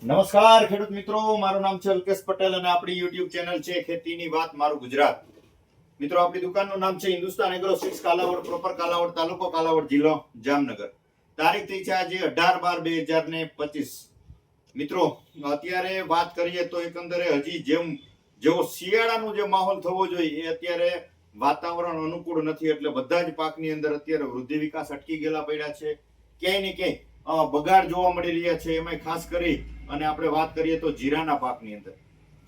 નમસ્કાર ખેડૂત મિત્રો, મારું નામ છે અલ્કેશ પટેલ અને આપણી યુટ્યુબ ચેનલ છે ખેતીની વાત મારું ગુજરાત. મિત્રો, આપણી દુકાનનું નામ છે Hindustan agro seeds, Kalavad proper, Kalavad તાલુકો, કાલાવડ જિલ્લો જામનગર. તારીખ થઈ છે આજે 18/12/2025. મિત્રો, અત્યારે વાત કરીએ તો એકંદરે હજી જેવો શિયાળાનો જે માહોલ થવો જોઈએ એ અત્યારે વાતાવરણ અનુકૂળ નથી, એટલે બધા જ પાકની અંદર અત્યારે વૃદ્ધિ વિકાસ અટકી ગયેલા પડ્યા છે. ક્યાંય ને ક્યાંય બગાડ જોવા મળી રહ્યા છે. એમાં ખાસ કરી અને આપણે વાત કરીએ તો જીરાના પાકની અંદર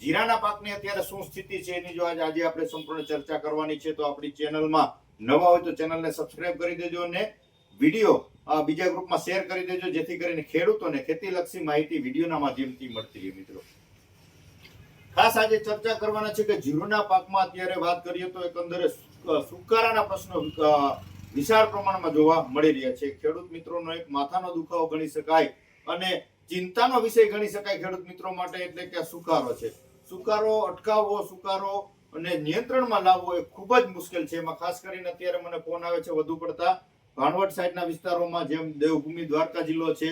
જીરાના પાકની અત્યારે શું સ્થિતિ છે એની જો આજે આપણે સંપૂર્ણ ચર્ચા કરવાની છે. તો આપણી ચેનલમાં નવા હોય તો ચેનલને સબસ્ક્રાઇબ કરી દેજો અને વિડીયો બીજા ગ્રુપમાં શેર કરી દેજો, જેથી કરીને ખેડૂતોને ખેતીલક્ષી માહિતી વિડીયોના માધ્યમથી મળતી રહે. મિત્રો, ખાસ આજે ચર્ચા કરવાના છે કે જીરુના પાકમાં અત્યારે વાત કરીએ તો એકંદરે સુકારાના પ્રશ્નો વિશાળ પ્રમાણમાં જોવા મળી રહ્યા છે. ખેડૂત મિત્રોનો એક માથાનો દુખાવો ગણી શકાય અને ચિંતાનો વિષય ગણી શકાય ખેડૂત મિત્રો માટે, એટલે કે સુકારો છે. સુકારો અટકાવવો, સુકારો અને નિયંત્રણમાં લાવવો એ ખૂબ જ મુશ્કેલ છે. એમાં ખાસ કરીને અત્યારે મને ફોન આવે છે વધુ પડતા ભાણવડ સાઈડના વિસ્તારોમાં, જેમ દેવભૂમિ દ્વારકા જિલ્લો છે,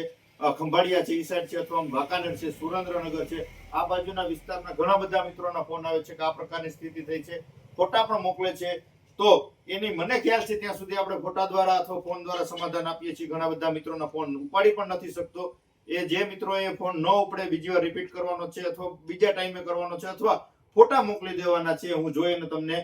ખંભાળિયા છે, ઈ સાઈડ છે, અથવા વાંકાનેર છે, સુરેન્દ્રનગર છે, આ બાજુના વિસ્તારના ઘણા બધા મિત્રોના ફોન આવે છે કે આ પ્રકારની સ્થિતિ થઈ છે. ફોટા પણ મોકલે છે. તો એની મને ખ્યાલ છે ત્યાં સુધી આપણે ફોટા દ્વારા અથવા ફોન દ્વારા સમાધાન આપીએ છીએ. ઘણા બધા મિત્રોના ફોન ઉપાડી પણ નથી શકતો. એ જે મિત્રો એ ફોન ન ઉપડે બીજી વાર રિપીટ કરવાનો છે, અથવા બીજા ટાઈમે કરવાનો છે, અથવા ફોટા મોકલી દેવાના છે. હું જોઈને તમને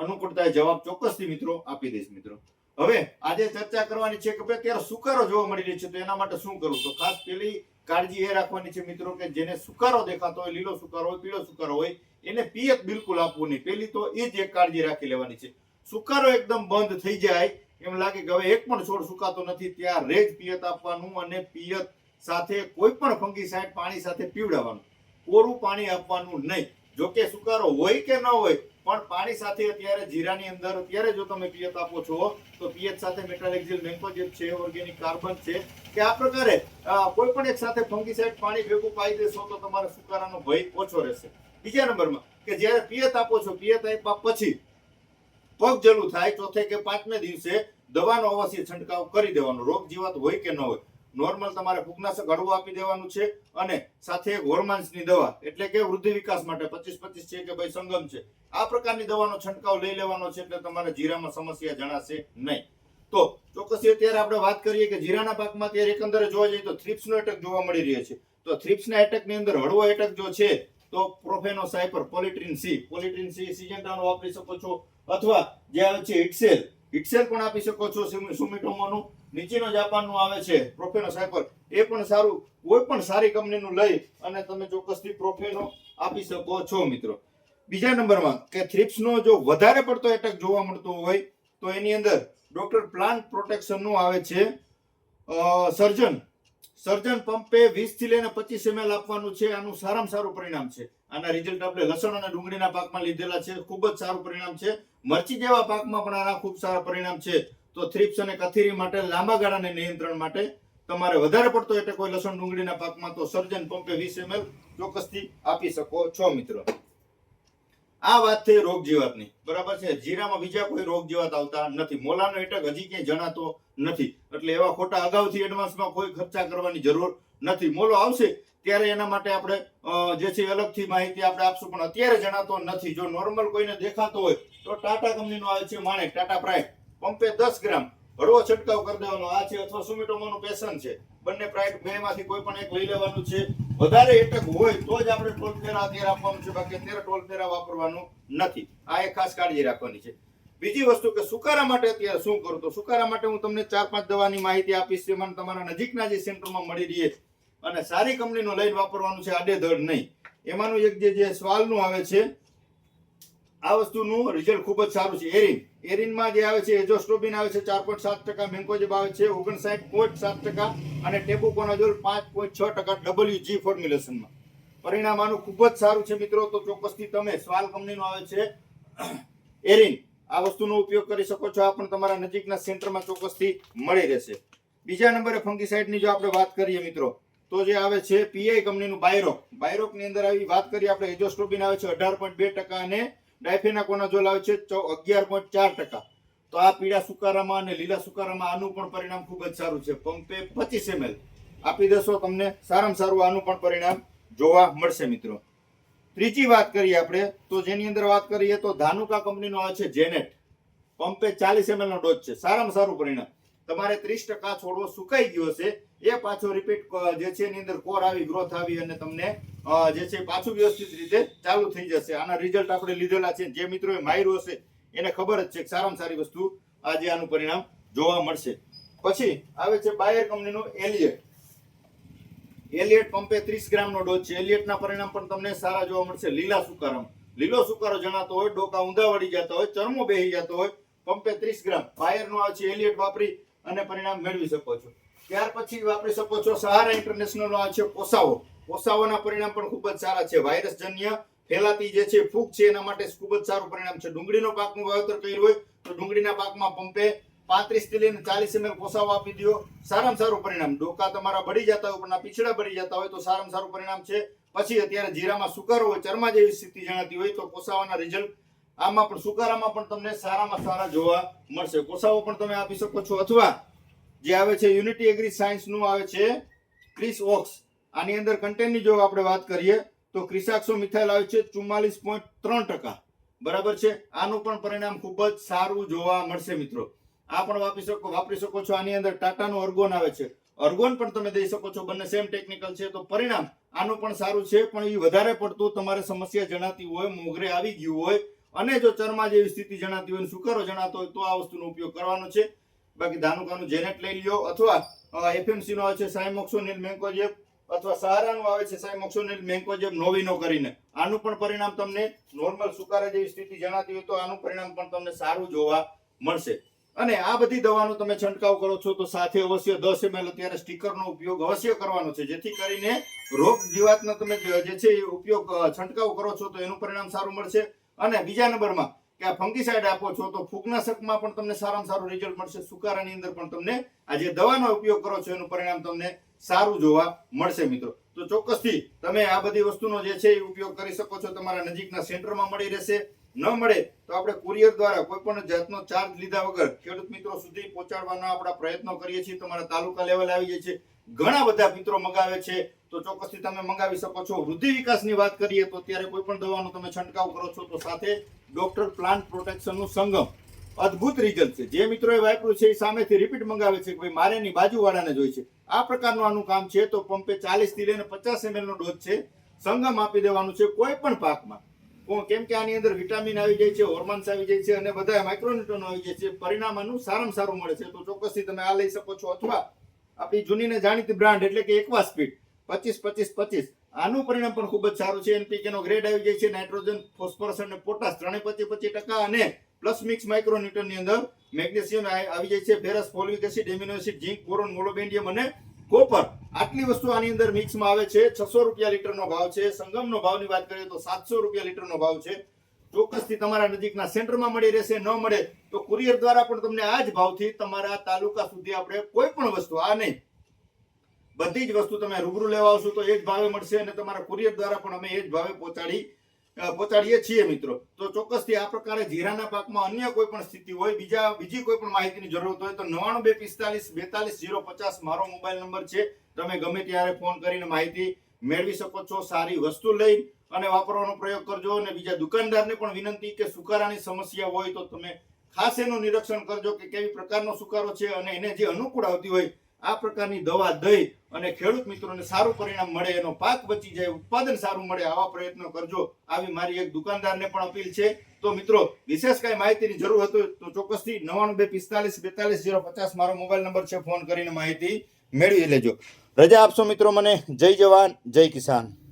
અનુકૂળતાએ જવાબ ચોક્કસથી મિત્રો આપી દઈશ. મિત્રો, હવે આજે ચર્ચા કરવાની છે કે અત્યારે સુકારો જોવા મળી રહ્યો છે, તો એના માટે શું કરવું. તો ખાસ પેલી કાળજી એ રાખવાની છે મિત્રો કે જેને સુકારો દેખાતો હોય, લીલો સુકારો હોય, પીળો સુકારો હોય, એને પિયત બિલકુલ આપવું નહીં. પેલી તો એ જ એક કાળજી રાખી લેવાની છે. સુકારો એકદમ બંધ થઈ જાય, એમ લાગે કે હવે એક પણ છોડ સુકાતો નથી, ત્યારે જ પિયત આપવાનું. અને પિયત સાથે કોઈ પણ ફંગીસાઇડ પાણી સાથે પીવડાવવાનું, કોરું પાણી આપવાનું નહીં. જો કે સુકારો હોય કે ન હોય, પણ પાણી સાથે અત્યારે જીરાની અંદર અત્યારે જો તમે પિયત આપો છો તો પિયત સાથે મેટાલેક્ઝિલ મેન્કોજેબ છે, ઓર્ગેનિક કાર્બન છે, કે આ પ્રકારે કોઈ પણ એક સાથે ફંગીસાઇડ પાણી ભેગું પાઈ દેશો તો તમારા સુકારાનો ભય ઓછો રહેશે. બીજા નંબરમાં કે જ્યારે પિયત આપો છો, પિયત આપ્યા પછી પગ જલું થાય, ચોથે કે પાંચમે દિવસે દવાનો અવશ્ય છંટકાવ કરી દેવાનો. રોગ જીવાત હોય કે ન હોય, નોર્મલ તમારે ફૂગનાશક હળવું આપી દેવાનું છે. અને સાથે એક હોર્મોન્સની દવા, એટલે કે વૃદ્ધિ વિકાસ માટે 25-25 છે કે ભાઈ સંગમ છે, આ પ્રકારની દવાનો છંટકાવ લઈ લેવાનો છે. એટલે તમારે જીરામાં સમસ્યા જણાશે નહીં. તો ચોક્કસ અત્યારે આપણે વાત કરીએ કે જીરાના પાકમાં અત્યારે એકંદરે જોવા જઈએ તો થ્રિપ્સનો એટેક જોવા મળી રહ્યો છે. તો થ્રિપ્સના એટેકની અંદર હળવો એટેક જો છે તો પ્રોફેનોસાયપર, પોલિટ્રીન સી સિજન્ટાનો વાપરી શકો છો, અથવા જે આવે છે હિટસેલ પણ આપી શકો છો. સુમિટોમોનું નીચેનો જાપાનનું આવે છે પ્રોફેનોસાયપર, એ પણ સારું. કોઈ પણ સારી કંપનીનું લઈ અને તમે ચોક્કસથી પ્રોફેનો આપી શકો છો. મિત્રો, બીજા નંબરમાં કે થ્રિપ્સનો જો વધારે પડતો એટેક જોવા મળતો હોય તો એની અંદર ડોક્ટર પ્લાન્ટ પ્રોટેક્શનનું આવે છે સર્જન પંપે 20 થી લઈને 25 ml આપવાનું છે. આનું સારામાં સારું પરિણામ છે. આના રિઝલ્ટ આપણે લસણ અને ડુંગળીના પાકમાં લીધેલા છે, ખૂબ જ સારું પરિણામ છે. મરચી જેવા પાકમાં પણ આના ખૂબ સારા પરિણામ છે. તો થ્રિપ્સ અને કથીરી માટે લાંબા ગાળાના નિયંત્રણ માટે તમારે વધારે પડતો એટેક કોઈ લસણ ડુંગળીના પાકમાં તો સર્જન પંપે 20 ml ચોક્કસથી આપી શકો છો. મિત્રો, આ વાત થઈ રોગ જીવાતની, બરાબર છે. જીરામાં બીજા કોઈ રોગ જીવાત આવતા નથી. મોલાનો એટેક હજી ક્યાંય જણાતો નથી, એટલે એવા ખોટા અગાઉથી એડવાન્સમાં કોઈ ખર્ચા કરવાની જરૂર નથી. મોલો આવશે ત્યારે એના માટે આપણે જે છે અલગથી માહિતી આપણે આપશું, પણ અત્યારે જણાતો નથી. જો નોર્મલ કોઈને દેખાતો હોય તો ટાટા કંપનીનો આવે છે માણેક, ટાટા પ્રાઇડ, પંપે 10 ગ્રામ હળવો છંટકાવ કરી દેવાનો. આ છે, અથવા સુમિટોમોનું પેશન છે. બંને પ્રાઇડ બેમાંથી કોઈ પણ એક લઈ લેવાનું છે. વધારે એટેક હોય તો જ આપણે ટોલફેરા અત્યારે આપવાનું છે, બાકી અત્યારે ટોલફેરા વાપરવાનું નથી. આ એક ખાસ કાળજી રાખવાની છે. બીજી વસ્તુ કે સુકારા માટે અત્યારે શું કરું. તો સુકારા માટે હું તમને 4-5 દવાની માહિતી આપીશ, જેમાં તમારા નજીકના જે સેન્ટરમાં મળી રહે અને સારી કંપનીનું લઈને વાપરવાનું છે, આડેધડ નહીં. એમાંનું એક જે સ્વાલનું આવે છે, આ વસ્તુનું રિઝલ્ટ ખૂબ જ સારું છે. એરિનમાં જે આવે છે એઝોસ્ટ્રોબિન આવે છે 4.7%, મેન્કોજેબ આવે છે 59.7% અને ટેબુકોનાઝોલ 5.6% WG ફોર્મ્યુલેશનમાં. પરિણામ આનું ખૂબ જ સારું છે. મિત્રો, તો ચોક્કસથી તમે સ્વાલ કંપનીનું આવે છે એરિન, આ વસ્તુનો ઉપયોગ કરી શકો છો. આ પણ તમારા નજીકના સેન્ટરમાં ચોક્કસથી મળી રહેશે. બીજા નંબરે ફંગીસાઇડની જો આપણે વાત કરીએ મિત્રો, તો જે આવે છે પીઆઈ કંપનીનું બાયરોકની અંદર આવી વાત કરીએ આપણે, એઝોસ્ટ્રોબિન આવે છે 18.2% અને ડાયફેનાકોનાઝોલ આવે છે 11.4%. તો આ પીળા સુકારામાં અને લીલા સુકારામાં આનું પણ પરિણામ ખૂબ જ સારું છે. પંપે 25 ml આપી દેશો તમને સારામાં સારું આનું પણ પરિણામ જોવા મળશે મિત્રો. ત્રીજી વાત કરીએ આપણે તો જેની અંદર વાત કરીએ તો ધાનુકા કંપનીનો આવે છે જેનેટ. પંપે 40 ml નો ડોઝ છે. સારામાં સારું પરિણામ. તમારે 30% છોડવો સુકાઈ ગયો છે એ પાછો રિપીટ જે છે એની અંદર કોર આવી ગ્રોથ આવી અને તમને જે છે પાછું વ્યવસ્થિત રીતે ચાલુ થઈ જશે. આના રિઝલ્ટ આપણે લીધેલા છે. જે મિત્રોએ માર્યું હશે એને ખબર જ છે કે સારામાં સારી વસ્તુ આજે આનું પરિણામ જોવા મળશે. પછી આવે છે બાયર કંપનીનું એલિયટ. એલિયટ પંપે 30 ગ્રામનો ડોઝ છે. એલિયટના પરિણામ પણ તમને સારા જોવા મળશે. લીલા સુકારામાં લીલો સુકારો જણાતો હોય, ડોકા ઊંધા વળી જતા હોય, ચરમો બેહી જતો હોય, પંપે 30 ગ્રામ બાયરનો આવે છે એલિયટ વાપરી અને પરિણામ મેળવી શકો છો. ત્યાર પછી વાપરી શકો છો સહારા ઇન્ટરનેશનલનો આવે છે કોસાવો. કોસાવોના પરિણામ પણ ખૂબ જ સારા છે. વાયરસજન્ય ફેલાતી જે છે ફૂગ છે એના માટે ખૂબ જ સારું પરિણામ છે. ડુંગળીનો પાકનું વાવેતર કર્યું હોય તો ડુંગળીના પાકમાં પંપે 35 થી લઈને 40 ml કોસાવો આપી દો. સારામાં સારું પરિણામ. ડોકા તમારા બળી જતા હોય, ઉપરના પીછડા બળી જતા હોય તો સારામાં સારું પરિણામ છે. પછી અત્યારે જીરામાં સુકારો હોય, ચરમા જેવી સ્થિતિ જણાતી હોય તો કોસાવાના રિઝલ્ટ આમાં પણ સુકારામાં પણ તમને સારામાં સારા જોવા મળશે. કોસાવો પણ તમે આપી શકો છો. અથવા જે આવે છે યુનિટી એગ્રી સાયન્સ નું આવે છે ક્રિસ ઓક્સ. આની અંદર કન્ટેન્ટની જો આપણે વાત કરીએ તો ક્રિસાક્સો મિથાઇલ આવે છે 44.3%. બરાબર છે. આનું પણ પરિણામ ખૂબ જ સારું જોવા મળશે મિત્રો. આ પણ વાપરી શકો છો. આની અંદર ટાટાનું અર્ગોન આવે છે. અર્ગોન પણ તમે દઈ શકો છો. બંને સેમ ટેકનિકલ છે તો પરિણામ આનું પણ સારું છે. પણ એ વધારે પડતું તમારે સમસ્યા જણાતી હોય, મોગરે આવી ગયું હોય અને જો ચરમા જેવી સ્થિતિ જણાતી હોય, સુકારો જણાતો હોય તો આ વસ્તુનો ઉપયોગ કરવાનો છે. બાકી ધાનુકાનું જેનેટ લઈ લ્યો અથવા એફએમસી નો આવે છે સાયમોક્સોનિલ મેન્કોજેબ અથવા સહારાનું આવે છે સાયમોક્સોનિલ મેન્કોજેબ નોવીનો કરીને. આનું પણ પરિણામ તમને નોર્મલ સુકારા જેવી સ્થિતિ જણાતી હોય તો આનું પરિણામ પણ તમને સારું જોવા મળશે. અને આ બધી દવાનો તમે છંટકાવ કરો છો તો સાથે અવશ્ય 10 ml અત્યારે સ્ટીકરનો ઉપયોગ અવશ્ય કરવાનો છે. જેથી કરીને રોગ જીવાતનો તમે જે છે એ ઉપયોગ છંટકાવ કરો છો તો એનું પરિણામ સારું મળશે. અને બીજા નંબરમાં કે આ ફંગીસાઇડ આપો છો તો ફૂગનાશકમાં પણ તમને સારામાં સારું રિઝલ્ટ મળશે. સુકારાની અંદર પણ તમને આ જે દવાનો ઉપયોગ કરો છો એનું પરિણામ તમને સારું જોવા મળશે મિત્રો. તો ચોક્કસથી તમે આ બધી વસ્તુનો જે છે એ ઉપયોગ કરી શકો છો. તમારા નજીકના સેન્ટરમાં મળી રહેશે. ન મળે તો આપણે કુરિયર દ્વારા કોઈ પણ જાતનો ચાર્જ લીધા વગર ખેડૂત મિત્રો સુધી પહોંચાડવાના આપણા પ્રયત્નો કરીએ છીએ. તમારા તાલુકા લેવલે આવી જાય છે. ઘણા બધા મિત્રો મંગાવે છે તો ચોક્કસથી તમે મંગાવી શકો છો. વૃદ્ધિ વિકાસની વાત કરીએ તો અત્યારે કોઈ પણ દવાનો તમે છંટકાવ કરો છો તો સાથે ડોક્ટર પ્લાન્ટ પ્રોટેક્શનનું સંગમ અદ્ભુત રિઝલ્ટ છે. જે મિત્રોએ વાપર્યું છે એ સામેથી રિપીટ મંગાવે છે કે ભાઈ મારે ની બાજુવાળાને જોઈ છે. આ પ્રકારનું આનું કામ છે. તો પંપે 40 થી લઈને 50 ml નો ડોઝ છે. સંગમ આપી દેવાનું છે કોઈ પણ પાકમાં. કેમ કે આની અંદર વિટામિન આવી જાય છે, હોર્મોન્સ આવી જાય છે અને બધા માઇક્રોન્યુટ્રન આવી જાય છે. પરિણામ આનું સારામાં સારું મળે છે. તો ચોક્કસથી તમે આ લઈ શકો છો. અથવા આપણી જૂનીને જાણીતી બ્રાન્ડ એટલે કે એકવા સ્પીડ 25-25-25 આનું પરિણામ પણ ખૂબ જ સારું છે. એનપીકે નો ગ્રેડ આવી જાય છે. નાઇટ્રોજન, ફોસ્ફરસ અને પોટાશ ત્રણે 25-25% અને પ્લસ મિક્સ માઇક્રોન્યુટ્રન ની અંદર મેગ્નેશિયમ આવી જાય છે. Ferrous, folic acid, amino acid, zinc, boron, molybdenum અને કોપર. આટલી વસ્તુ આની અંદર મિક્સમાં આવે છે. 600 રૂપિયા લીટરનો ભાવ છે. સંગમનો ભાવની વાત કરીએ તો 700 રૂપિયા લીટરનો ભાવ છે. ચોક્કસથી તમારા નજીકના સેન્ટરમાં મળી રહેશે. ન મળે તો કુરિયર દ્વારા પણ તમને આ જ ભાવથી તમારા તાલુકા સુધી આપણે કોઈ પણ વસ્તુ આ નહીં બધી જ વસ્તુ તમે રૂબરૂ લેવા આવશો તો એ જ ભાવે મળશે અને તમારા કુરિયર દ્વારા પણ અમે એ જ ભાવે પહોંચાડીએ છીએ મિત્રો. તો ચોક્કસથી આ પ્રકારે જીરાના પાકમાં અન્ય કોઈ પણ સ્થિતિ હોય, બીજી કોઈ પણ માહિતીની જરૂરત હોય તો 9925424050 મારો મોબાઈલ નંબર છે. તમે ગમે ત્યારે ફોન કરીને માહિતી મેળવી શકો છો. સારી વસ્તુ લઈ અને વાપરવાનો પ્રયોગ કરજો. અને બીજા દુકાનદારને પણ વિનંતી કે સુકારાની સમસ્યા હોય તો તમે ખાસ એનું નિરીક્ષણ કરજો કે કેવી પ્રકારનો સુકારો છે અને એને જે અનુકૂળ આવતી હોય આ પ્રકારની દવા દઈ અને ખેડૂત મિત્રોને સારું પરિણામ મળે, એનો પાક બચી જાય, ઉત્પાદન સારું મળે આવા પ્રયત્નો કરજો. આવી મારી એક દુકાનદારને પણ અપીલ છે. તો મિત્રો વિશેષ કઈ માહિતીની જરૂર હોય તો ચોક્કસથી 9925424050 મારો મોબાઈલ નંબર છે. ફોન કરીને માહિતી મેળવી લેજો. રજા આપશો મિત્રો મને. જય જવાન, જય કિસાન.